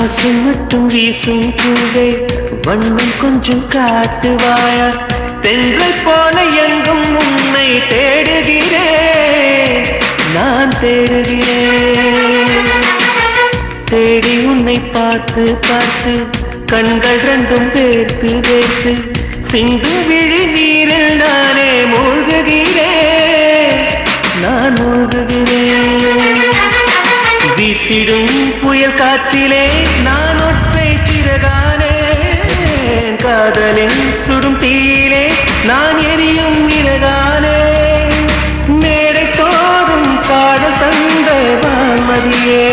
வாசம் மட்டும் வீசும் பூவே வண்ணம் கொஞ்சம் காட்டுவாயா தென்றல் போல எங்கும் உன்னை தேடுகிறேன் நான் தேடுகிறேன் தேடி உன்னை பார்த்து பார்த்து கண்கள் ரெண்டும் வேர்த்து வேர்த்து சிந்து விழி நீரில் நானே மூழ்குகிறேன் நான் மூழ்குகிறேன் வீசிடும் புயல் காற்றிலே நான் ஒற்றை சிறகானேன் காதலின் சுடும் தீயிலே நான் எரியும் விறகானேன் மேடை தோறும் பாடல் தந்த வான்மதியே